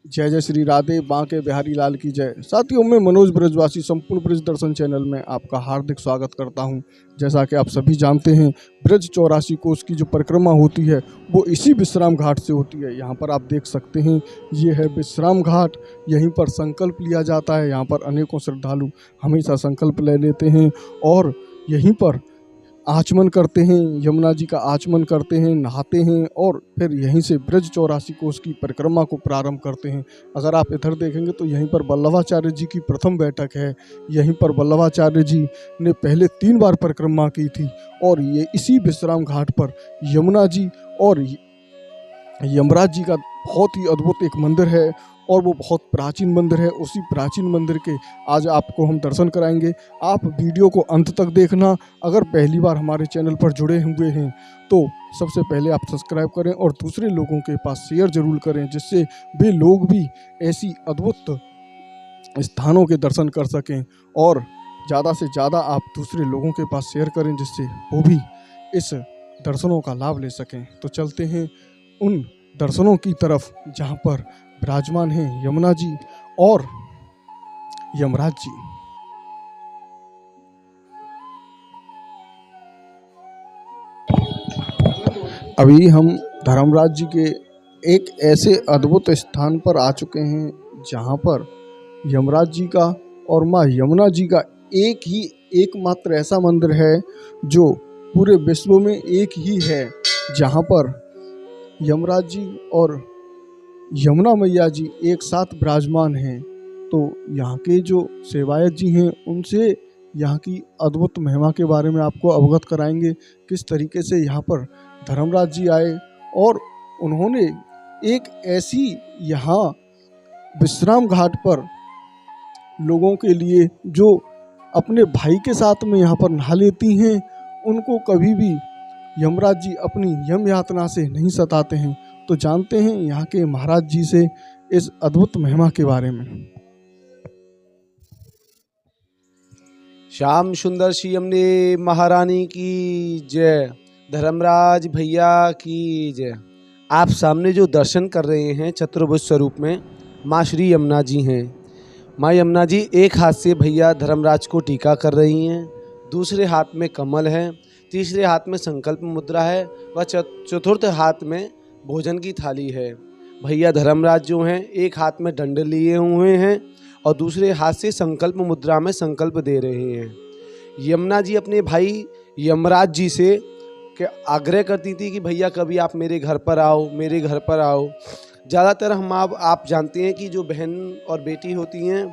जय जय श्री राधे बांके बिहारी लाल की जय। साथियों, मैं मनोज ब्रजवासी संपूर्ण ब्रज दर्शन चैनल में आपका हार्दिक स्वागत करता हूं। जैसा कि आप सभी जानते हैं, ब्रज 84 कोस की जो परिक्रमा होती है वो इसी विश्राम घाट से होती है। यहाँ पर आप देख सकते हैं, ये है विश्राम घाट। यहीं पर संकल्प लिया जाता है। यहाँ पर अनेकों श्रद्धालु हमेशा संकल्प ले लेते हैं और यहीं पर आचमन करते हैं, यमुना जी का आचमन करते हैं, नहाते हैं और फिर यहीं से ब्रज 84 कोस की परिक्रमा को प्रारंभ करते हैं। अगर आप इधर देखेंगे तो यहीं पर वल्लभाचार्य जी की प्रथम बैठक है। यहीं पर वल्लभाचार्य जी ने पहले 3 बार परिक्रमा की थी और ये इसी विश्राम घाट पर यमुना जी और यमराज जी का बहुत ही अद्भुत एक मंदिर है और वो बहुत प्राचीन मंदिर है। उसी प्राचीन मंदिर के आज आपको हम दर्शन कराएंगे। आप वीडियो को अंत तक देखना। अगर पहली बार हमारे चैनल पर जुड़े हुए हैं तो सबसे पहले आप सब्सक्राइब करें और दूसरे लोगों के पास शेयर जरूर करें, जिससे वे लोग भी ऐसी अद्भुत स्थानों के दर्शन कर सकें और ज़्यादा से ज़्यादा आप दूसरे लोगों के पास शेयर करें, जिससे वो भी इस दर्शनों का लाभ ले सकें। तो चलते हैं उन दर्शनों की तरफ जहाँ पर विराजमान हैं यमुना जी और यमराज जी। अभी हम धर्मराज जी के एक ऐसे अद्भुत स्थान पर आ चुके हैं जहाँ पर यमराज जी का और माँ यमुना जी का एकमात्र ऐसा मंदिर है जो पूरे विश्व में एक ही है, जहाँ पर यमराज जी और यमुना मैया जी एक साथ विराजमान हैं। तो यहाँ के जो सेवायत जी हैं उनसे यहाँ की अद्भुत महिमा के बारे में आपको अवगत कराएंगे। किस तरीके से यहाँ पर धर्मराज जी आए और उन्होंने एक ऐसी यहाँ विश्राम घाट पर लोगों के लिए जो अपने भाई के साथ में यहाँ पर नहा लेती हैं, उनको कभी भी यमराज जी अपनी यम यातना से नहीं सताते हैं। तो जानते हैं यहाँ के महाराज जी से इस अद्भुत महिमा के बारे में। श्याम सुंदर श्री यमुने महारानी की जय, धर्मराज भैया की जय। आप सामने जो दर्शन कर रहे हैं चतुर्भुज स्वरूप में माँ श्री यमुना जी हैं। माँ यमुना जी एक हाथ से भैया धर्मराज को टीका कर रही हैं, दूसरे हाथ में कमल है, तीसरे हाथ में संकल्प मुद्रा है व चतुर्थ हाथ में भोजन की थाली है। भैया धर्मराज जो हैं एक हाथ में डंडे लिए हुए हैं और दूसरे हाथ से संकल्प मुद्रा में संकल्प दे रहे हैं। यमुना जी अपने भाई यमराज जी से आग्रह करती थी कि भैया कभी आप मेरे घर पर आओ, मेरे घर पर आओ। ज़्यादातर हम आप जानते हैं कि जो बहन और बेटी होती हैं,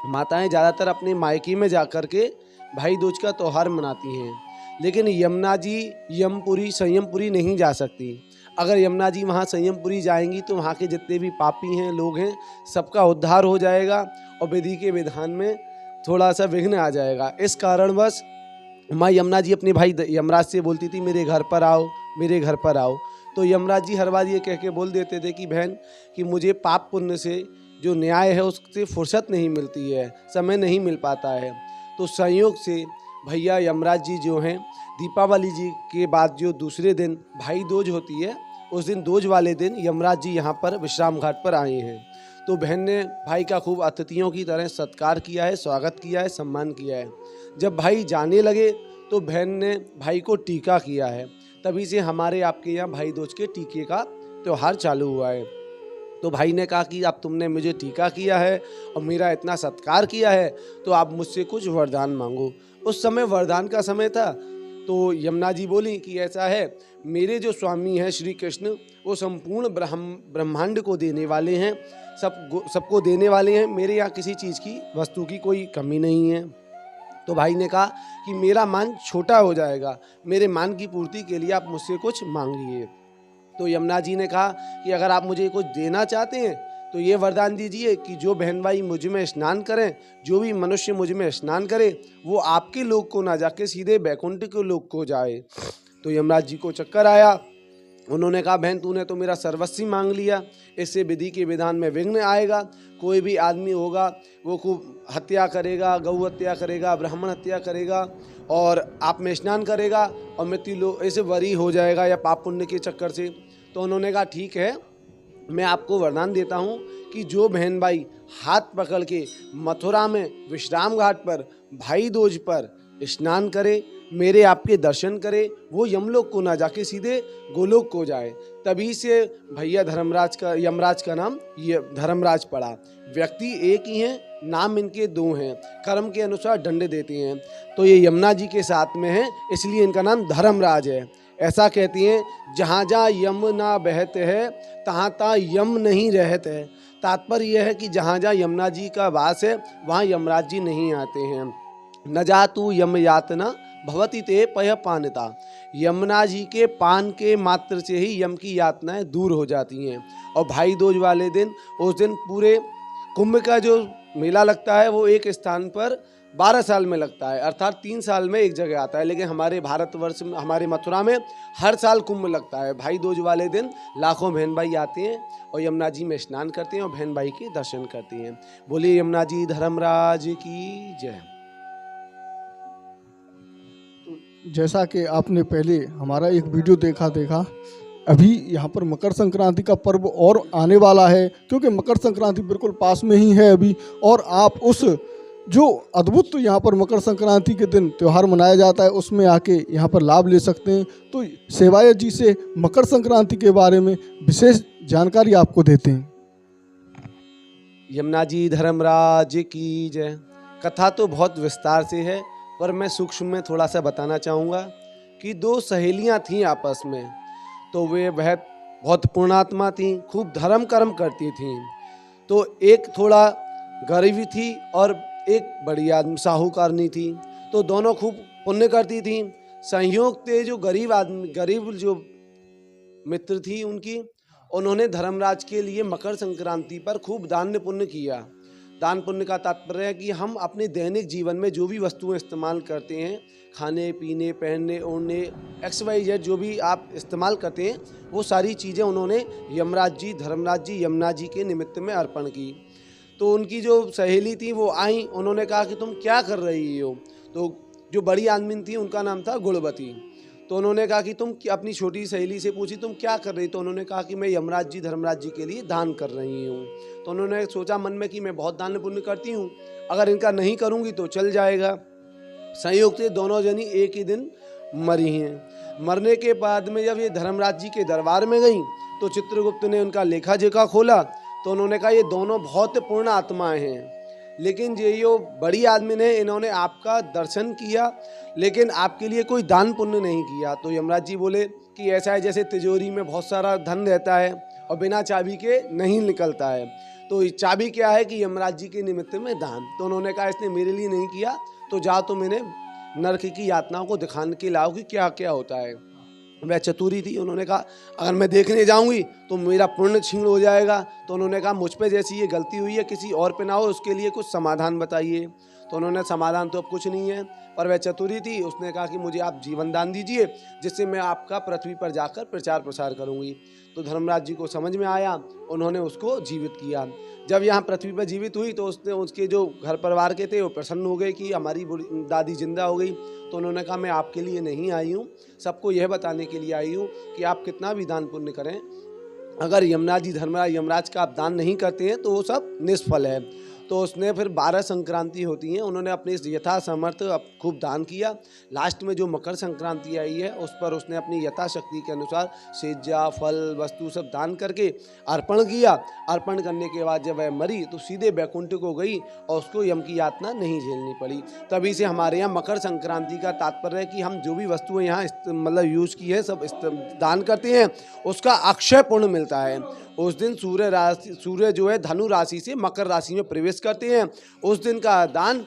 माताएं ज़्यादातर अपने मायके में जा कर के भाई दूज का त्यौहार मनाती हैं, लेकिन यमुना जी यमपुरी संयमपुरी नहीं जा सकती। अगर यमुना जी वहाँ संयमपुरी जाएंगी तो वहाँ के जितने भी पापी हैं लोग हैं सबका उद्धार हो जाएगा और विधि के विधान में थोड़ा सा विघ्न आ जाएगा। इस कारणवश माँ यमुना जी अपने भाई यमराज से बोलती थी मेरे घर पर आओ, मेरे घर पर आओ। तो यमराज जी हर बार ये कह के बोल देते थे कि बहन कि मुझे पाप पुण्य से जो न्याय है उससे फुर्सत नहीं मिलती है, समय नहीं मिल पाता है। तो संयोग से भैया यमराज जी जो हैं दीपावली जी के बाद जो दूसरे दिन भाई दूज होती है, उस दिन दूज वाले दिन यमराज जी यहाँ पर विश्राम घाट पर आए हैं। तो बहन ने भाई का खूब अतिथियों की तरह सत्कार किया है, स्वागत किया है, सम्मान किया है। जब भाई जाने लगे तो बहन ने भाई को टीका किया है। तभी से हमारे आपके यहाँ भाई दूज के टीके का त्यौहार चालू हुआ है। तो भाई ने कहा कि अब तुमने मुझे टीका किया है और मेरा इतना सत्कार किया है तो आप मुझसे कुछ वरदान मांगो। उस समय वरदान का समय था। तो यमुना जी बोली कि ऐसा है, मेरे जो स्वामी हैं श्री कृष्ण वो संपूर्ण ब्रह्मांड को देने वाले हैं, सबको देने वाले हैं। मेरे यहाँ किसी चीज़ की वस्तु की कोई कमी नहीं है। तो भाई ने कहा कि मेरा मान छोटा हो जाएगा, मेरे मान की पूर्ति के लिए आप मुझसे कुछ मांगिए। तो यमुना जी ने कहा कि अगर आप मुझे कुछ देना चाहते हैं तो ये वरदान दीजिए कि जो बहन भाई मुझ में स्नान करें, जो भी मनुष्य मुझ में स्नान करे वो आपके लोक को ना जाके सीधे बैकुंठ के लोक को जाए। तो यमराज जी को चक्कर आया। उन्होंने कहा बहन तूने तो मेरा सर्वस्वी मांग लिया, इससे विधि के विधान में विघ्न आएगा। कोई भी आदमी होगा वो खूब हत्या करेगा, गौ हत्या करेगा, ब्राह्मण हत्या करेगा और आप में स्नान करेगा और मृत्यु ऐसे वरी हो जाएगा या पाप पुण्य के चक्कर से। तो उन्होंने कहा ठीक है, मैं आपको वरदान देता हूँ कि जो बहन भाई हाथ पकड़ के मथुरा में विश्राम घाट पर भाई दूज पर स्नान करे, मेरे आपके दर्शन करे, वो यमलोक को ना जाके सीधे गोलोक को जाए। तभी से भैया यमराज का नाम ये धर्मराज पड़ा। व्यक्ति एक ही हैं, नाम इनके दो हैं, कर्म के अनुसार दंड देते हैं। तो ये यमुना जी के साथ में है, इसलिए इनका नाम धर्मराज है। ऐसा कहती हैं, जहाँ जहाँ यम ना बहत है, तहाँ तहाँ यम नहीं रहत है। तात्पर्य यह है कि जहाँ जहाँ यमुना जी का वास है, वहाँ यमराज जी नहीं आते हैं। न जातु यम यातना भवति ते पय पानता। यमुना जी के पान के मात्र से ही यम की यातनाएं दूर हो जाती हैं। और भाई दूज वाले दिन, उस दिन पूरे कुंभ का जो मेला लगता है वो एक स्थान पर 12 साल में लगता है, अर्थात 3 साल में एक जगह आता है। लेकिन हमारे भारतवर्ष में, हमारे मथुरा में हर साल कुंभ लगता है। भाई दूज वाले दिन लाखों बहन भाई आते हैं और यमुना जी में स्नान करते हैं और बहन भाई के दर्शन करते हैं। बोलिए यमुना जी धर्मराज की जय। जैसा कि आपने पहले हमारा एक वीडियो देखा अभी यहाँ पर मकर संक्रांति का पर्व और आने वाला है, क्योंकि मकर संक्रांति बिल्कुल पास में ही है अभी। और आप उस जो अद्भुत यहाँ पर मकर संक्रांति के दिन त्यौहार मनाया जाता है, उसमें आके यहाँ पर लाभ ले सकते हैं। तो सेवायत जी से मकर संक्रांति के बारे में विशेष जानकारी आपको देते हैं। यमुना जी धर्मराज की जय। कथा तो बहुत विस्तार से है, पर मैं सूक्ष्म में थोड़ा सा बताना चाहूँगा कि 2 सहेलियाँ थीं आपस में। तो वे बहुत पुण्यात्मा थीं, खूब धर्म कर्म करती थीं। तो एक थोड़ा गरीबी थी और एक बड़ी आदमी साहूकारनी थी। तो दोनों खूब पुण्य करती थीं। संयोग थे जो गरीब जो मित्र थी उन्होंने धर्मराज के लिए मकर संक्रांति पर खूब दान पुण्य किया। दान पुण्य का तात्पर्य है कि हम अपने दैनिक जीवन में जो भी वस्तुएं इस्तेमाल करते हैं, खाने पीने पहनने ओढ़ने XYZ जो भी आप इस्तेमाल करते हैं, वो सारी चीज़ें उन्होंने धर्मराज जी यमुना जी के निमित्त में अर्पण की। तो उनकी जो सहेली थी वो आई, उन्होंने कहा कि तुम क्या कर रही हो। तो जो बड़ी आदमी थी उनका नाम था गुणवती। तो उन्होंने कहा कि तुम अपनी छोटी सहेली से पूछी तुम क्या कर रही। तो उन्होंने कहा कि मैं धर्मराज जी के लिए दान कर रही हूँ। तो उन्होंने सोचा मन में कि मैं बहुत दान पुण्य करती हूँ, अगर इनका नहीं करूँगी तो चल जाएगा। संयोग से दोनों जनी एक ही दिन मरी हैं। मरने के बाद में जब ये धर्मराज जी के दरबार में गई तो चित्रगुप्त ने उनका लेखा जोखा खोला। तो उन्होंने कहा ये दोनों बहुत पूर्ण आत्माएं हैं, लेकिन ये बड़ी आदमी ने इन्होंने आपका दर्शन किया लेकिन आपके लिए कोई दान पुण्य नहीं किया। तो यमराज जी बोले कि ऐसा है जैसे तिजोरी में बहुत सारा धन रहता है और बिना चाबी के नहीं निकलता है। तो चाबी क्या है कि यमराज जी के निमित्त में दान। तो उन्होंने कहा इसने मेरे लिए नहीं किया, तो जाओ तुम इन्हें नरक की यातनाओं को दिखाने के लाओ कि क्या क्या होता है। वह चतुरी थी, उन्होंने कहा अगर मैं देखने जाऊंगी तो मेरा पुण्य छीण हो जाएगा। तो उन्होंने कहा मुझ पे जैसी ये गलती हुई है किसी और पे ना हो, उसके लिए कुछ समाधान बताइए। तो उन्होंने समाधान तो अब कुछ नहीं है, पर वह चतुरी थी, उसने कहा कि मुझे आप जीवन दान दीजिए जिससे मैं आपका पृथ्वी पर जाकर प्रचार प्रसार करूंगी। तो धर्मराज जी को समझ में आया, उन्होंने उसको जीवित किया। जब यहाँ पृथ्वी पर जीवित हुई तो उसने उसके जो घर परिवार के थे वो प्रसन्न हो गए कि हमारी दादी जिंदा हो गई। तो उन्होंने कहा मैं आपके लिए नहीं आई हूँ, सबको यह बताने के लिए आई हूँ कि आप कितना भी दान पुण्य करें, अगर यमराज का आप दान नहीं करते हैं तो वो सब निष्फल है। तो उसने फिर 12 संक्रांति होती हैं, उन्होंने अपने यथासमर्थ खूब दान किया। लास्ट में जो मकर संक्रांति आई है उस पर उसने अपनी यथाशक्ति के अनुसार सेजा फल वस्तु सब दान करके अर्पण किया। अर्पण करने के बाद जब वह मरी तो सीधे बैकुंठ को गई और उसको यम की यातना नहीं झेलनी पड़ी। तभी से हमारे यहाँ मकर संक्रांति का तात्पर्य है कि हम जो भी वस्तुएं यहाँ मतलब यूज़ की है सब दान करते हैं, उसका अक्षय पुण्य मिलता है। उस दिन सूर्य जो है धनु राशि से मकर राशि में प्रवेश करते हैं। उस दिन का दान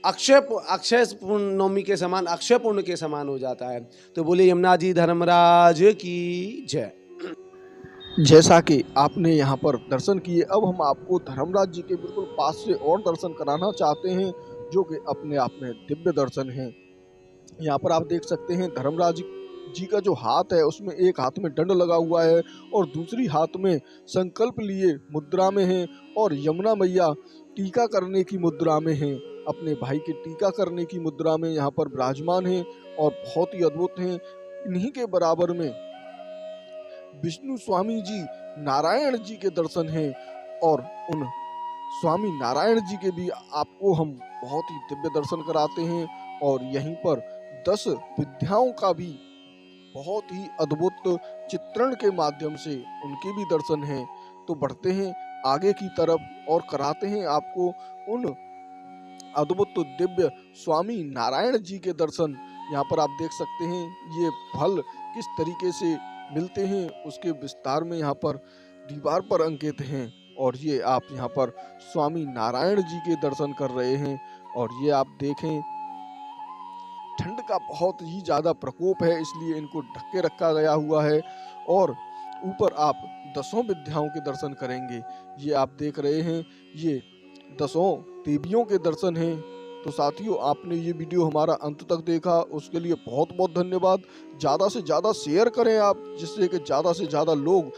अक्षय पूर्णिमा के समान, अक्षय पुण्य के समान हो जाता है। तो बोले यमुना जी धर्मराज की जय। जैसा कि आपने यहाँ पर दर्शन किए, अब हम आपको धर्मराज जी के बिल्कुल पास से और दर्शन कराना चाहते हैं, जो कि अपने आप में दिव्य दर्शन हैं। यहाँ पर आप देख सकते हैं धर्मराज जी का जो हाथ है उसमें एक हाथ में दंड लगा हुआ है और दूसरी हाथ में संकल्प लिए मुद्रा में है, और यमुना मैया टीका करने की मुद्रा में है, अपने भाई के टीका करने की मुद्रा में यहाँ पर विराजमान है और बहुत ही अद्भुत हैं। इन्हीं के बराबर में विष्णु स्वामी जी नारायण जी के दर्शन हैं और उन स्वामी नारायण जी के भी आपको हम बहुत ही दिव्य दर्शन कराते हैं। और यहीं पर 10 विद्याओं का भी बहुत ही अद्भुत चित्रण के माध्यम से उनके भी दर्शन हैं। तो बढ़ते हैं आगे की तरफ और कराते हैं आपको उन अद्भुत दिव्य स्वामी नारायण जी के दर्शन। यहाँ पर आप देख सकते हैं ये फल किस तरीके से मिलते हैं उसके विस्तार में यहाँ पर दीवार पर अंकित हैं। और ये आप यहाँ पर स्वामी नारायण जी के दर्शन कर रहे हैं। और ये आप देखें ठंड का बहुत ही ज़्यादा प्रकोप है, इसलिए इनको ढक के रखा गया हुआ है। और ऊपर आप 10 विद्याओं के दर्शन करेंगे। ये आप देख रहे हैं ये 10 देवियों के दर्शन हैं। तो साथियों, आपने ये वीडियो हमारा अंत तक देखा उसके लिए बहुत बहुत धन्यवाद। ज़्यादा से ज़्यादा शेयर करें आप, जिससे कि ज़्यादा से ज़्यादा लोग